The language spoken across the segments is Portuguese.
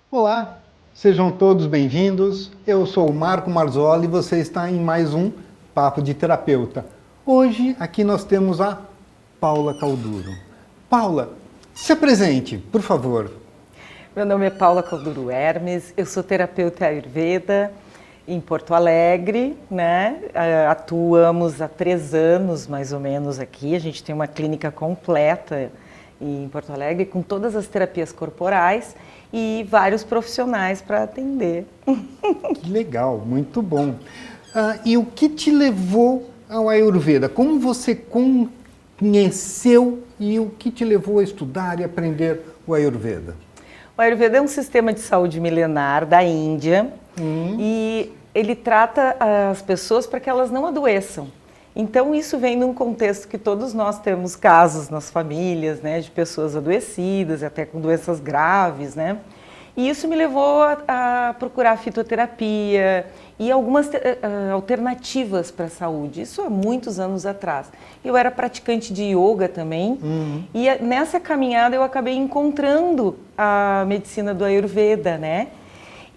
Olá, sejam todos bem-vindos. Eu sou o Marco Marzoli e você está em mais um Papo de Terapeuta. Hoje aqui nós temos a Paula Calduro. Paula, se apresente, por favor. Meu nome é Paula Calduro Hermes, eu sou terapeuta Ayurveda em Porto Alegre, né? Atuamos há 3 anos mais ou menos aqui, a gente tem uma clínica completa em Porto Alegre com todas as terapias corporais e vários profissionais para atender. Que legal, muito bom. E o que te levou ao Ayurveda? Como você conheceu e o que te levou a estudar e aprender o Ayurveda? O Ayurveda é um sistema de saúde milenar da Índia e ele trata as pessoas para que elas não adoeçam. Então isso vem num contexto que todos nós temos casos nas famílias, né, de pessoas adoecidas, até com doenças graves, né? E isso me levou a procurar fitoterapia e algumas alternativas para a saúde. Isso há muitos anos atrás. Eu era praticante de yoga também e nessa caminhada eu acabei encontrando a medicina do Ayurveda, né?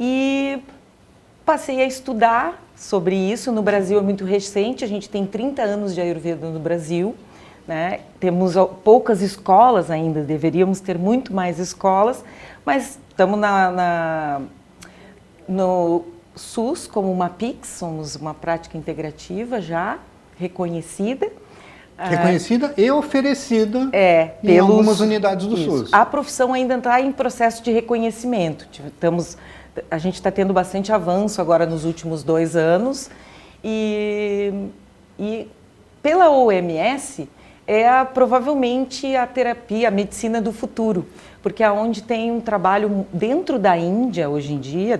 E passei a estudar sobre isso. No Brasil é muito recente, a gente tem 30 anos de Ayurveda no Brasil, né? Temos poucas escolas ainda, deveríamos ter muito mais escolas, mas estamos no SUS como uma PICS, somos uma prática integrativa já reconhecida. Reconhecida e oferecida em pelos, algumas unidades do SUS. A profissão ainda está em processo de reconhecimento. A gente está tendo bastante avanço agora nos últimos 2 anos e pela OMS provavelmente a terapia, a medicina do futuro, porque é onde tem um trabalho dentro da Índia hoje em dia,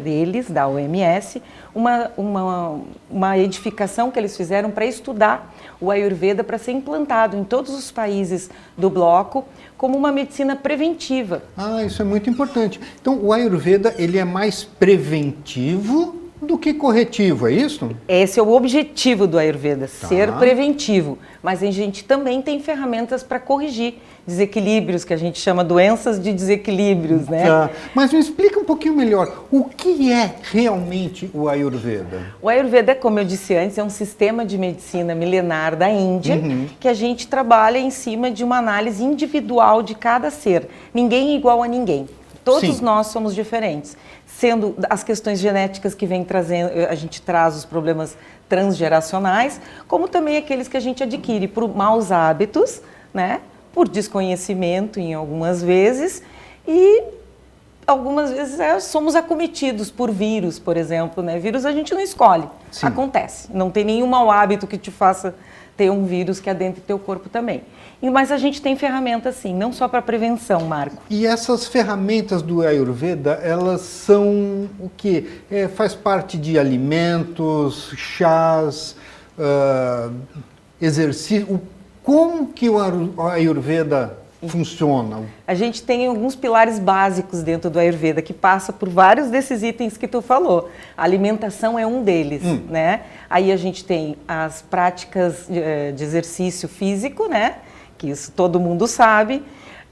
da OMS, uma edificação que eles fizeram para estudar o Ayurveda para ser implantado em todos os países do bloco como uma medicina preventiva. Isso é muito importante. Então, o Ayurveda, ele é mais preventivo do que corretivo, é isso? Esse é o objetivo do Ayurveda, ser preventivo. Mas a gente também tem ferramentas para corrigir desequilíbrios, que a gente chama doenças de desequilíbrios, né? Mas me explica um pouquinho melhor, o que é realmente o Ayurveda? O Ayurveda, como eu disse antes, é um sistema de medicina milenar da Índia, que a gente trabalha em cima de uma análise individual de cada ser. Ninguém é igual a ninguém. Todos nós somos diferentes. Sendo as questões genéticas que vem trazendo, a gente traz os problemas transgeracionais, como também aqueles que a gente adquire por maus hábitos, né? Por desconhecimento em algumas vezes, e algumas vezes somos acometidos por vírus, por exemplo, né? Vírus a gente não escolhe, acontece. Não tem nenhum mau hábito que te faça ter um vírus que adentre teu corpo também. Mas a gente tem ferramentas sim, não só para prevenção, Marco. E essas ferramentas do Ayurveda, elas são o quê? Faz parte de alimentos, chás, exercício. Como que o Ayurveda funciona? A gente tem alguns pilares básicos dentro do Ayurveda que passa por vários desses itens que tu falou. A alimentação é um deles, né? Aí a gente tem as práticas de exercício físico, né? Que isso todo mundo sabe.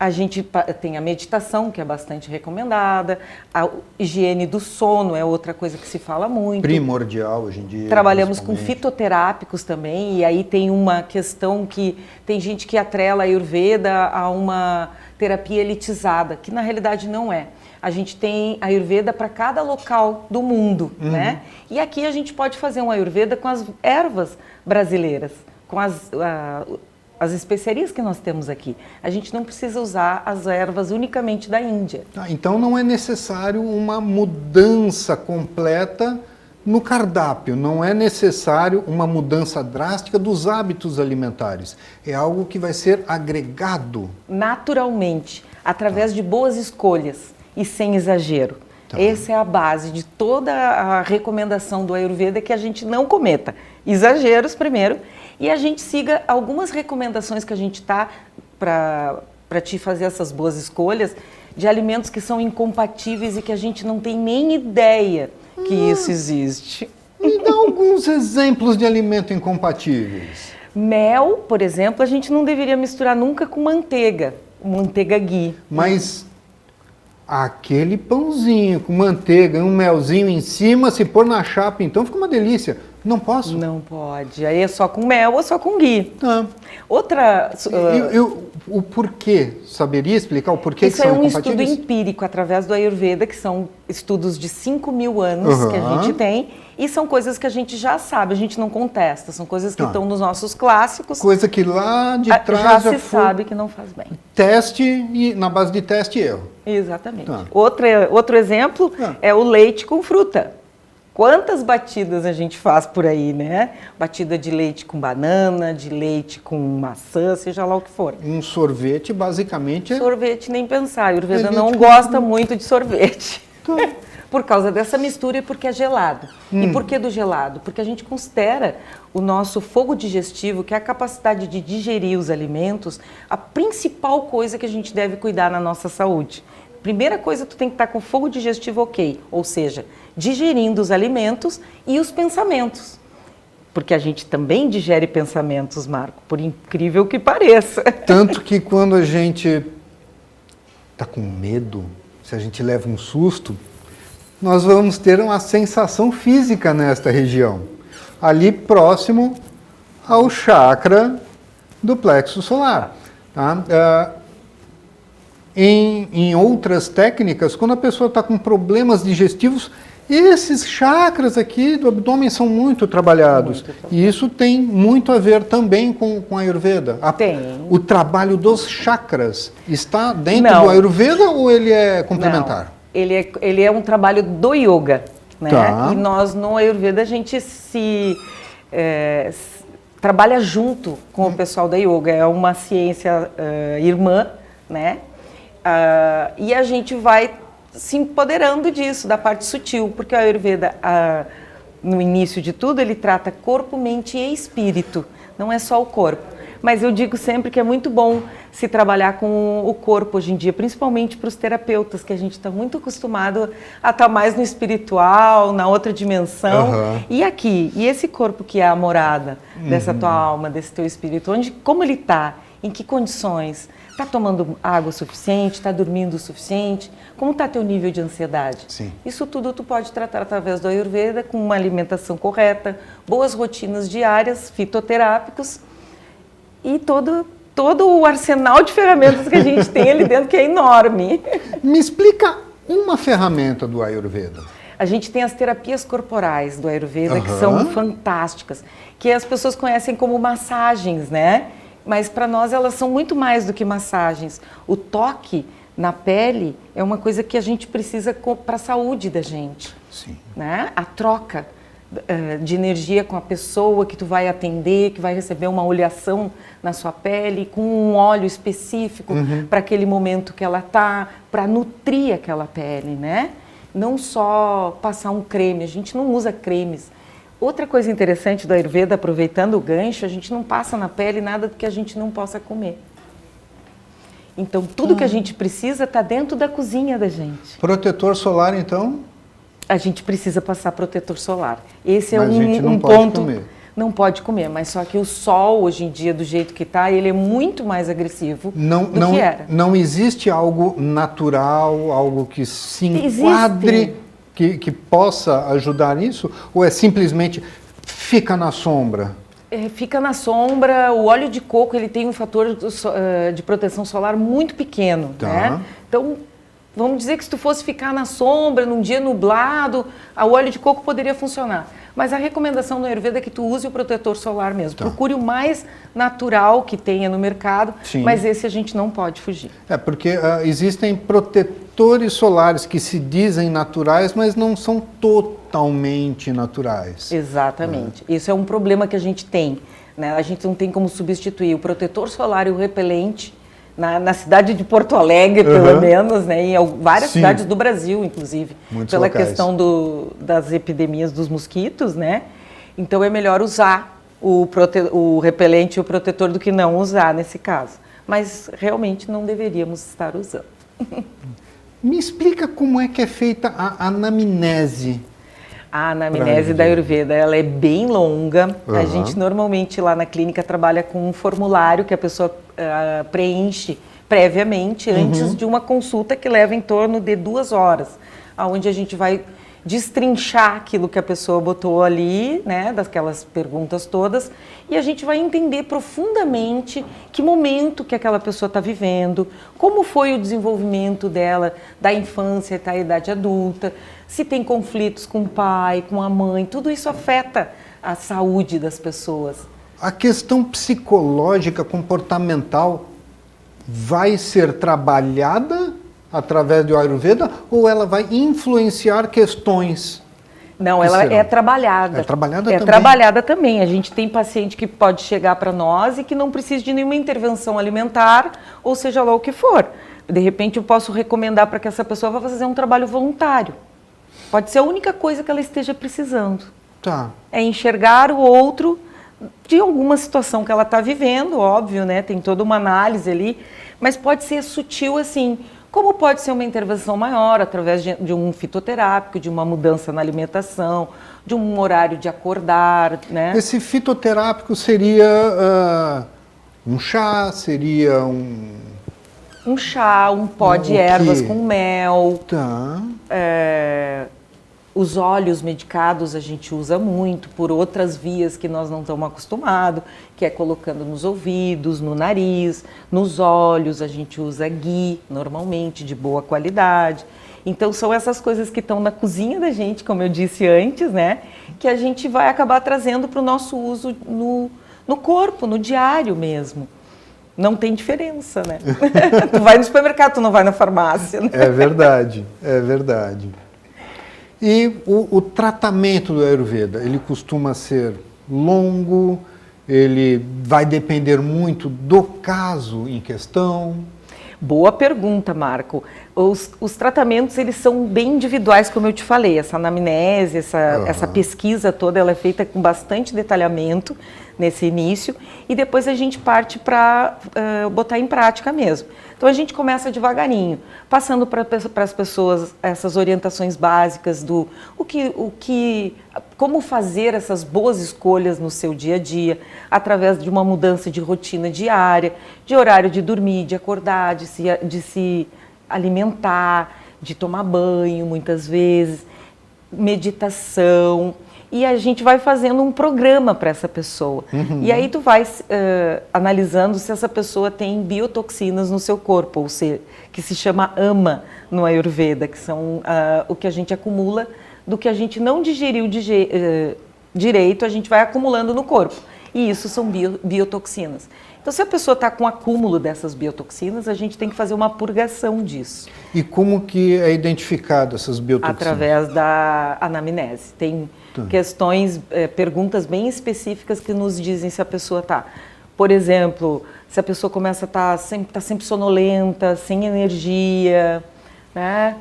A gente tem a meditação, que é bastante recomendada. A higiene do sono é outra coisa que se fala muito. Primordial hoje em dia. Trabalhamos com fitoterápicos também, e aí tem uma questão que tem gente que atrela a Ayurveda a uma terapia elitizada, que na realidade não é. A gente tem Ayurveda para cada local do mundo, né? E aqui a gente pode fazer um Ayurveda com as ervas brasileiras, com as especiarias que nós temos aqui. A gente não precisa usar as ervas unicamente da Índia. Então não é necessário uma mudança completa no cardápio, não é necessário uma mudança drástica dos hábitos alimentares. É algo que vai ser agregado naturalmente, através de boas escolhas e sem exagero. Essa é a base de toda a recomendação do Ayurveda, que a gente não cometa exageros primeiro e a gente siga algumas recomendações que a gente para te fazer essas boas escolhas de alimentos que são incompatíveis e que a gente não tem nem ideia que isso existe. Me dá alguns exemplos de alimentos incompatíveis. Mel, por exemplo, a gente não deveria misturar nunca com manteiga ghee. Mas aquele pãozinho com manteiga e um melzinho em cima, se pôr na chapa, então fica uma delícia. Não posso? Não pode. Aí é só com mel ou só com ghee. Não. Outra... O porquê? Saberia explicar o porquê que Isso são é um incompatíveis? estudo empírico através do Ayurveda, que são estudos de 5.000 anos que a gente tem, e são coisas que a gente já sabe, a gente não contesta, são coisas que estão nos nossos clássicos. Coisa que lá de trás já se sabe que não faz bem. Teste, e na base de teste e erro. Exatamente. Tá. Outro exemplo é o leite com fruta. Quantas batidas a gente faz por aí, né? Batida de leite com banana, de leite com maçã, seja lá o que for. Um sorvete, basicamente, é... Sorvete, nem pensar. A Ayurveda Leite não com gosta muito de sorvete. Tá. Por causa dessa mistura e porque é gelado. E por que do gelado? Porque a gente considera o nosso fogo digestivo, que é a capacidade de digerir os alimentos, a principal coisa que a gente deve cuidar na nossa saúde. Primeira coisa, tu tem que estar com fogo digestivo ok, ou seja, digerindo os alimentos e os pensamentos. Porque a gente também digere pensamentos, Marco, por incrível que pareça. Tanto que quando a gente está com medo, se a gente leva um susto, nós vamos ter uma sensação física nesta região, ali próximo ao chakra do plexo solar. Tá? Em outras técnicas, quando a pessoa está com problemas digestivos, esses chakras aqui do abdômen são muito trabalhados. E isso tem muito a ver também com a Ayurveda. O trabalho dos chakras está dentro do Ayurveda ou ele é complementar? Não. Ele é um trabalho do yoga, né? Tá. E nós no Ayurveda a gente trabalha junto com o pessoal da yoga. É uma ciência irmã, né? E a gente vai se empoderando disso, da parte sutil, porque o Ayurveda, no início de tudo, ele trata corpo, mente e espírito, não é só o corpo. Mas eu digo sempre que é muito bom se trabalhar com o corpo hoje em dia, principalmente para os terapeutas, que a gente está muito acostumado a estar mais no espiritual, na outra dimensão. E aqui, e esse corpo que é a morada dessa tua alma, desse teu espírito, como ele está, em que condições? Está tomando água suficiente? Está dormindo o suficiente? Como está teu nível de ansiedade? Sim. Isso tudo tu pode tratar através do Ayurveda, com uma alimentação correta, boas rotinas diárias, fitoterápicos e todo o arsenal de ferramentas que a gente tem ali dentro, que é enorme. Me explica uma ferramenta do Ayurveda. A gente tem as terapias corporais do Ayurveda, que são fantásticas, que as pessoas conhecem como massagens, né? Mas para nós elas são muito mais do que massagens. O toque na pele é uma coisa que a gente precisa para a saúde da gente. Sim. Né? A troca de energia com a pessoa que tu vai atender, que vai receber uma oleação na sua pele, com um óleo específico para aquele momento que ela está, para nutrir aquela pele, né? Não só passar um creme, a gente não usa cremes. Outra coisa interessante do Ayurveda, aproveitando o gancho, a gente não passa na pele nada que a gente não possa comer. Então, tudo que a gente precisa está dentro da cozinha da gente. Protetor solar, então? A gente precisa passar protetor solar. Esse é mas a gente não ponto. Pode comer. Não pode comer, mas só que o sol, hoje em dia, do jeito que está, ele é muito mais agressivo do que era. Não existe algo natural, algo que se enquadre... Que possa ajudar nisso? Ou é simplesmente fica na sombra? Fica na sombra. O óleo de coco ele tem um fator de proteção solar muito pequeno. Tá. Né? Então, vamos dizer que se tu fosse ficar na sombra, num dia nublado, o óleo de coco poderia funcionar. Mas a recomendação do Ayurveda é que tu use o protetor solar mesmo. Tá. Procure o mais natural que tenha no mercado, mas esse a gente não pode fugir. Porque existem protetores solares que se dizem naturais, mas não são totalmente naturais. Exatamente. Isso é um problema que a gente tem. Né? A gente não tem como substituir o protetor solar e o repelente na cidade de Porto Alegre, pelo menos, né? Em várias cidades do Brasil, inclusive, muitos pela locais. Questão das epidemias dos mosquitos, né? Então é melhor usar o repelente e o protetor do que não usar nesse caso. Mas realmente não deveríamos estar usando. Me explica como é que é feita a anamnese. A anamnese da Ayurveda, ela é bem longa. A gente normalmente lá na clínica trabalha com um formulário que a pessoa preenche previamente, antes de uma consulta que leva em torno de 2 horas, onde a gente vai destrinchar aquilo que a pessoa botou ali, né, daquelas perguntas todas, e a gente vai entender profundamente que momento que aquela pessoa está vivendo, como foi o desenvolvimento dela, da infância até a idade adulta, se tem conflitos com o pai, com a mãe, tudo isso afeta a saúde das pessoas. A questão psicológica, comportamental, vai ser trabalhada através do Ayurveda ou ela vai influenciar questões? Não, ela é trabalhada. É trabalhada também? É trabalhada também. A gente tem paciente que pode chegar para nós e que não precisa de nenhuma intervenção alimentar, ou seja lá o que for. De repente eu posso recomendar para que essa pessoa vá fazer um trabalho voluntário. Pode ser a única coisa que ela esteja precisando. Tá. É enxergar o outro de alguma situação que ela está vivendo, óbvio, né? Tem toda uma análise ali, mas pode ser sutil assim. Como pode ser uma intervenção maior, através de um fitoterápico, de uma mudança na alimentação, de um horário de acordar, né? Esse fitoterápico seria um chá, seria Um chá, um pó de ervas com mel. Tá. Os óleos medicados a gente usa muito por outras vias que nós não estamos acostumados, que é colocando nos ouvidos, no nariz, nos olhos, a gente usa ghee normalmente, de boa qualidade. Então são essas coisas que estão na cozinha da gente, como eu disse antes, né? Que a gente vai acabar trazendo para o nosso uso no corpo, no diário mesmo. Não tem diferença, né? Tu vai no supermercado, tu não vai na farmácia, né? É verdade, é verdade. E o tratamento do Ayurveda, ele costuma ser longo, ele vai depender muito do caso em questão? Boa pergunta, Marco. Os tratamentos, eles são bem individuais, como eu te falei. Essa anamnese, essa pesquisa toda, ela é feita com bastante detalhamento nesse início e depois a gente parte para botar em prática mesmo. Então a gente começa devagarinho, passando para as pessoas essas orientações básicas do como fazer essas boas escolhas no seu dia a dia, através de uma mudança de rotina diária, de horário de dormir, de acordar, de se alimentar, de tomar banho muitas vezes, meditação. E a gente vai fazendo um programa para essa pessoa. E aí tu vai analisando se essa pessoa tem biotoxinas no seu corpo, ou seja, que se chama ama no Ayurveda, que são o que a gente acumula do que a gente não digeriu direito, a gente vai acumulando no corpo. E isso são biotoxinas. Então, se a pessoa está com acúmulo dessas biotoxinas, a gente tem que fazer uma purgação disso. E como que é identificado essas biotoxinas? Através da anamnese. Tem questões, perguntas bem específicas que nos dizem se a pessoa está. Por exemplo, se a pessoa começa a estar sempre sonolenta, sem energia, né?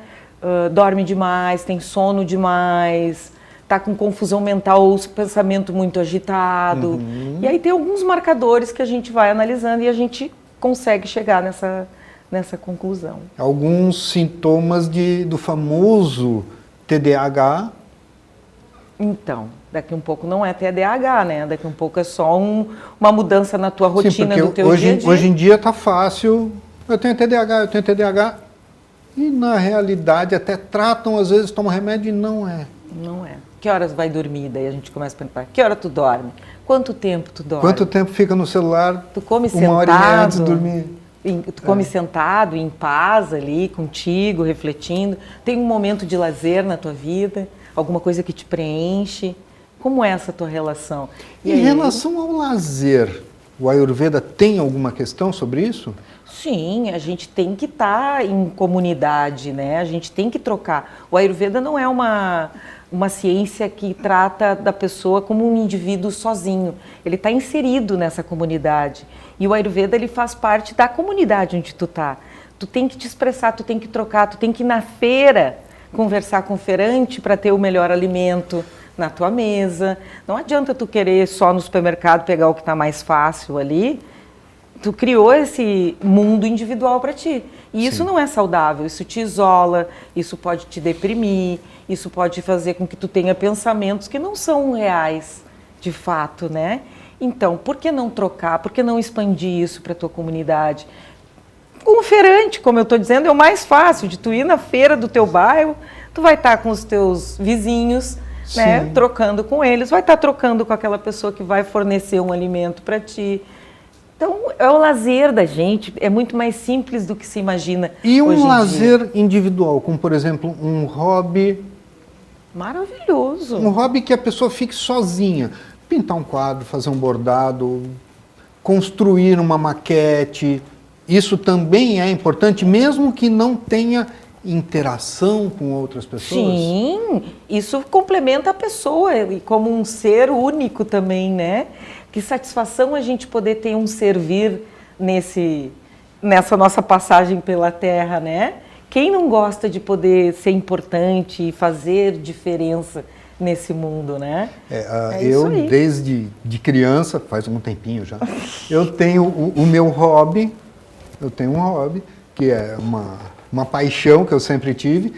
Dorme demais, tem sono demais, está com confusão mental ou pensamento muito agitado. E aí tem alguns marcadores que a gente vai analisando e a gente consegue chegar nessa conclusão. Alguns sintomas do famoso TDAH. Então, daqui um pouco não é TDAH, né? Daqui um pouco é só uma mudança na tua rotina, do teu dia a dia. Hoje em dia está fácil, eu tenho TDAH, e na realidade até tratam, às vezes tomam remédio e não é. Não é. Que horas vai dormir? Daí a gente começa a perguntar, que hora tu dorme? Quanto tempo tu dorme? Quanto tempo fica no celular? Tu come uma sentado? Hora e meia antes de dormir? Tu come sentado, em paz ali, contigo, refletindo? Tem um momento de lazer na tua vida? Alguma coisa que te preenche? Como é essa tua relação? Em relação ao lazer, o Ayurveda tem alguma questão sobre isso? Sim, a gente tem que estar em comunidade, né? A gente tem que trocar. O Ayurveda não é uma ciência que trata da pessoa como um indivíduo sozinho. Ele está inserido nessa comunidade. E o Ayurveda, ele faz parte da comunidade onde tu está. Tu tem que te expressar, tu tem que trocar, tu tem que ir na feira conversar com o feirante para ter o melhor alimento na tua mesa. Não adianta tu querer só no supermercado pegar o que está mais fácil ali. Tu criou esse mundo individual para ti. E isso não é saudável, isso te isola, isso pode te deprimir, isso pode fazer com que tu tenha pensamentos que não são reais, de fato, né? Então, por que não trocar? Por que não expandir isso para a tua comunidade? com o feirante, como eu estou dizendo, é o mais fácil de tu ir na feira do teu bairro, tu vai estar com os teus vizinhos, né, trocando com eles, vai estar trocando com aquela pessoa que vai fornecer um alimento para ti. Então, é o lazer da gente, é muito mais simples do que se imagina. E um lazer individual, como por exemplo um hobby... Maravilhoso. Um hobby que a pessoa fique sozinha. Pintar um quadro, fazer um bordado, construir uma maquete. Isso também é importante, mesmo que não tenha interação com outras pessoas? Sim, isso complementa a pessoa como um ser único também, né? Que satisfação a gente poder ter um servir nessa nossa passagem pela Terra, né? Quem não gosta de poder ser importante e fazer diferença nesse mundo, né? Eu, desde criança, faz um tempinho já, eu tenho o meu hobby, eu tenho um hobby, que é uma paixão que eu sempre tive,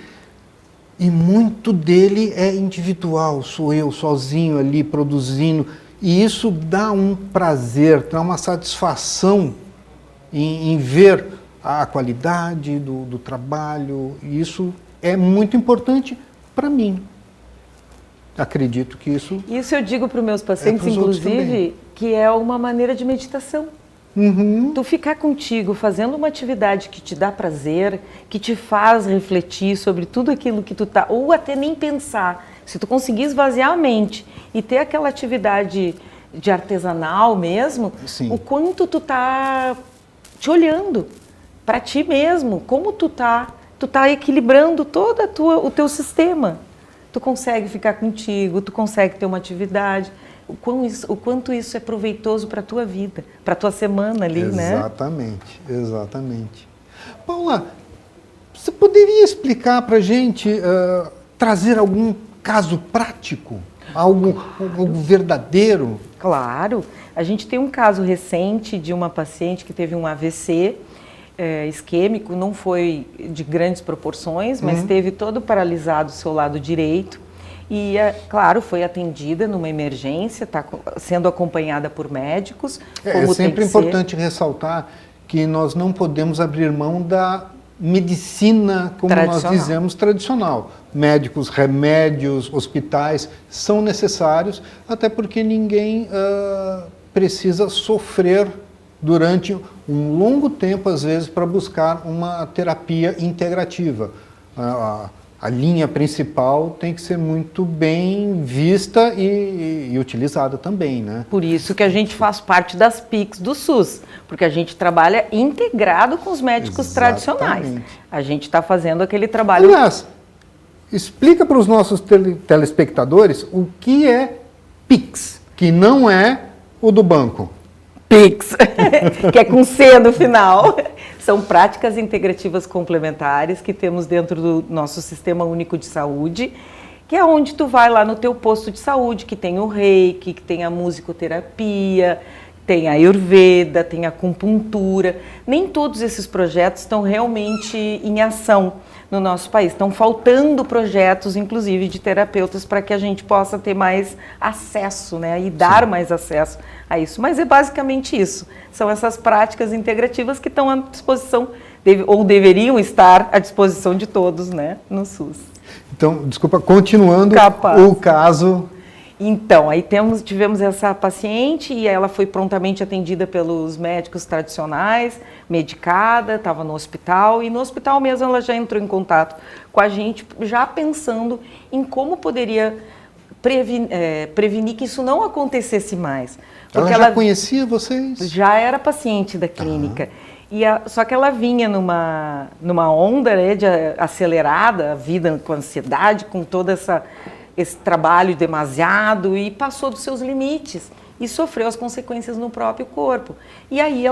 e muito dele é individual, sou eu sozinho ali produzindo, e isso dá um prazer, dá uma satisfação em ver a qualidade do trabalho, e isso é muito importante para mim. Acredito que isso... Isso eu digo para os meus pacientes, inclusive, que é uma maneira de meditação. Uhum. Tu ficar contigo fazendo uma atividade que te dá prazer, que te faz refletir sobre tudo aquilo que tu tá, ou até nem pensar. Se tu conseguir esvaziar a mente e ter aquela atividade de artesanal mesmo, Sim. o quanto tu tá te olhando para ti mesmo, como tu tá equilibrando todo o teu sistema. Tu consegue ficar contigo, tu consegue ter uma atividade. O quanto isso é proveitoso para a tua vida, para a tua semana ali, né? Exatamente, exatamente. Paula, você poderia explicar para a gente, trazer algum caso prático? Algo verdadeiro? Claro. A gente tem um caso recente de uma paciente que teve um AVC isquêmico, não foi de grandes proporções, mas teve todo paralisado o seu lado direito. E, claro, foi atendida numa emergência, está sendo acompanhada por médicos. É sempre importante ressaltar que nós não podemos abrir mão da medicina, como nós dizemos, tradicional. Médicos, remédios, hospitais são necessários, até porque ninguém precisa sofrer durante um longo tempo, às vezes, para buscar uma terapia integrativa. A linha principal tem que ser muito bem vista e utilizada também, né? Por isso que a gente faz parte das PICs do SUS, porque a gente trabalha integrado com os médicos tradicionais. A gente está fazendo aquele trabalho... Aliás, explica para os nossos telespectadores o que é PICs, que não é o do banco. PICs, que é com C no final. São práticas integrativas complementares que temos dentro do nosso Sistema Único de Saúde, que é onde tu vai lá no teu posto de saúde, que tem o reiki, que tem a musicoterapia, tem a ayurveda, tem a acupuntura. Nem todos esses projetos estão realmente em ação no nosso país. Estão faltando projetos, inclusive, de terapeutas para que a gente possa ter mais acesso, né? E dar mais acesso a isso. Mas é basicamente isso. São essas práticas integrativas que estão à disposição, ou deveriam estar à disposição de todos, né? No SUS. Então, desculpa, continuando o caso... Então, aí tivemos essa paciente e ela foi prontamente atendida pelos médicos tradicionais, medicada, estava no hospital, e no hospital mesmo ela já entrou em contato com a gente, já pensando em como poderia prevenir que isso não acontecesse mais. Porque ela já conhecia vocês? Já era paciente da clínica. Só que ela vinha numa onda, né, acelerada, a vida com ansiedade, com toda esse trabalho demasiado, e passou dos seus limites e sofreu as consequências no próprio corpo. E aí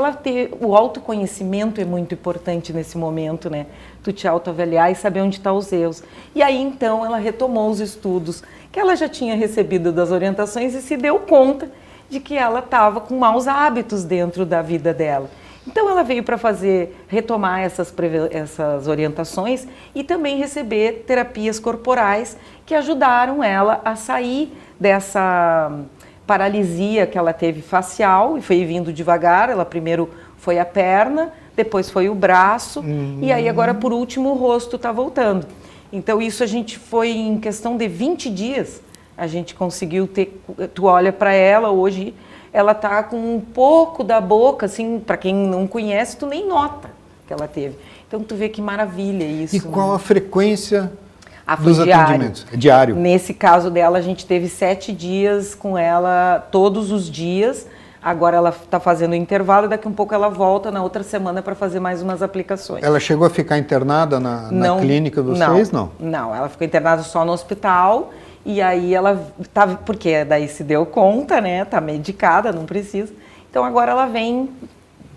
o autoconhecimento é muito importante nesse momento, né? Tu te autoavaliar e saber onde estão os erros. E aí então ela retomou os estudos que ela já tinha recebido das orientações e se deu conta de que ela estava com maus hábitos dentro da vida dela. Então ela veio para retomar essas orientações e também receber terapias corporais que ajudaram ela a sair dessa paralisia que ela teve facial, e foi vindo devagar. Ela primeiro Foi a perna, depois foi o braço, e aí agora por último o rosto está voltando. Então isso a gente foi em questão de 20 dias, a gente conseguiu ter, tu olha para ela hoje, ela tá com um pouco da boca, assim, para quem não conhece, tu nem nota que ela teve. Então tu vê que maravilha isso. E qual a frequência foi dos atendimentos? Diário. Nesse caso dela, a gente teve 7 dias com ela todos os dias. Agora ela está fazendo intervalo e daqui a um pouco ela volta na outra semana para fazer mais umas aplicações. Ela chegou a ficar internada na clínica de vocês? Não. Não, ela ficou internada só no hospital e aí ela estava, porque daí se deu conta, né? Tá medicada, não precisa. Então agora ela vem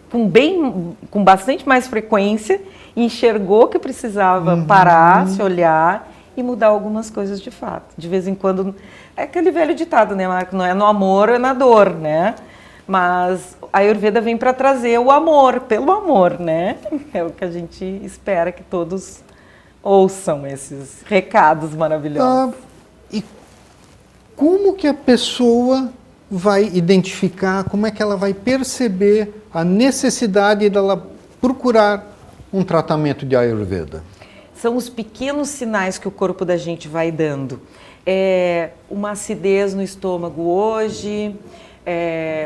com bastante mais frequência, enxergou que precisava parar, se olhar e mudar algumas coisas de fato. De vez em quando, é aquele velho ditado, né, Marco? Não é no amor, é na dor, né? Mas a Ayurveda vem para trazer o amor, pelo amor, né? É o que a gente espera que todos ouçam esses recados maravilhosos. E como que a pessoa vai identificar, como é que ela vai perceber a necessidade dela procurar um tratamento de Ayurveda? São os pequenos sinais que o corpo da gente vai dando. Uma acidez no estômago hoje,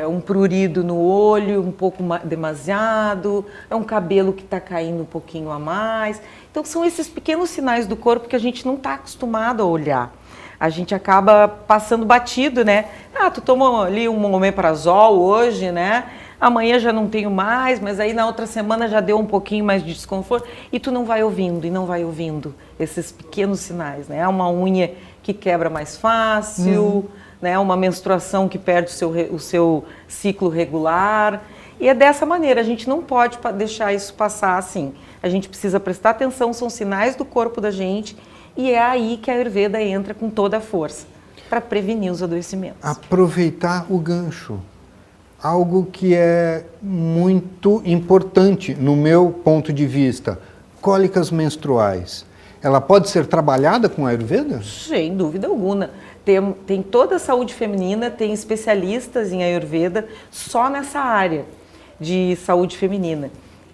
um prurido no olho, um pouco demasiado, é um cabelo que está caindo um pouquinho a mais. Então são esses pequenos sinais do corpo que a gente não está acostumado a olhar. A gente acaba passando batido, né? Ah, tu tomou ali um omeprazol hoje, né? Amanhã já não tenho mais, mas aí na outra semana já deu um pouquinho mais de desconforto e tu não vai ouvindo, e não vai ouvindo esses pequenos sinais, né? Uma unha que quebra mais fácil, né? Uma menstruação que perde o seu ciclo regular. E é dessa maneira, a gente não pode deixar isso passar assim. A gente precisa prestar atenção, são sinais do corpo da gente e é aí que a Ayurveda entra com toda a força para prevenir os adoecimentos. Aproveitar o gancho. Algo que é muito importante no meu ponto de vista, cólicas menstruais. Ela pode ser trabalhada com a Ayurveda? Sem dúvida alguma. Tem toda a saúde feminina, tem especialistas em Ayurveda só nessa área de saúde feminina.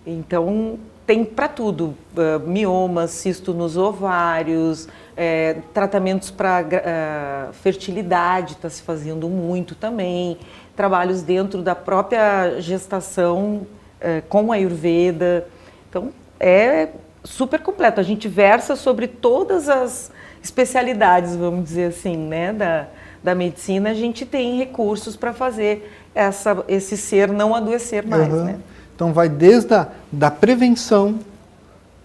Então, tem para tudo, miomas, cisto nos ovários, tratamentos para fertilidade está se fazendo muito também, trabalhos dentro da própria gestação com a Ayurveda. Então, é super completo. A gente versa sobre todas as especialidades, vamos dizer assim, né, da medicina. A gente tem recursos para fazer esse ser não adoecer mais, né? Então vai desde da prevenção,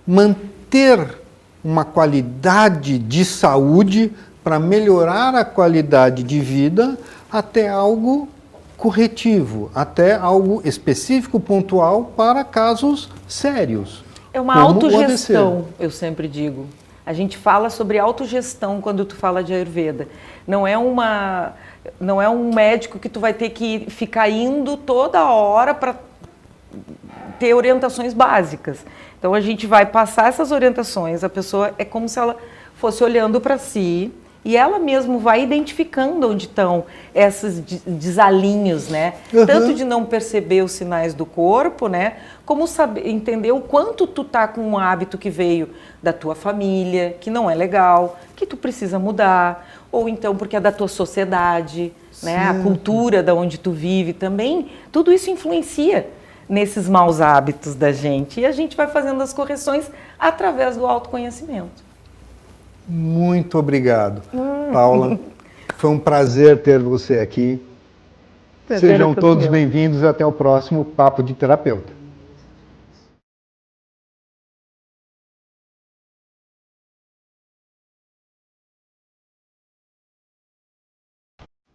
manter uma qualidade de saúde para melhorar a qualidade de vida, até algo corretivo, até algo específico, pontual para casos sérios. É uma autogestão, eu sempre digo. A gente fala sobre autogestão quando tu fala de Ayurveda. Não é um médico que tu vai ter que ficar indo toda hora para ter orientações básicas. Então a gente vai passar essas orientações, a pessoa é como se ela fosse olhando para si e ela mesmo vai identificando onde estão esses desalinhos, né? Tanto de não perceber os sinais do corpo, né? Como saber, entender o quanto tu tá com um hábito que veio da tua família, que não é legal, que tu precisa mudar, ou então porque é da tua sociedade, né? A cultura da onde tu vive também, tudo isso influencia nesses maus hábitos da gente. E a gente vai fazendo as correções através do autoconhecimento. Muito obrigado, Paula. Foi um prazer ter você aqui. Sejam todos bem-vindos e até o próximo Papo de Terapeuta.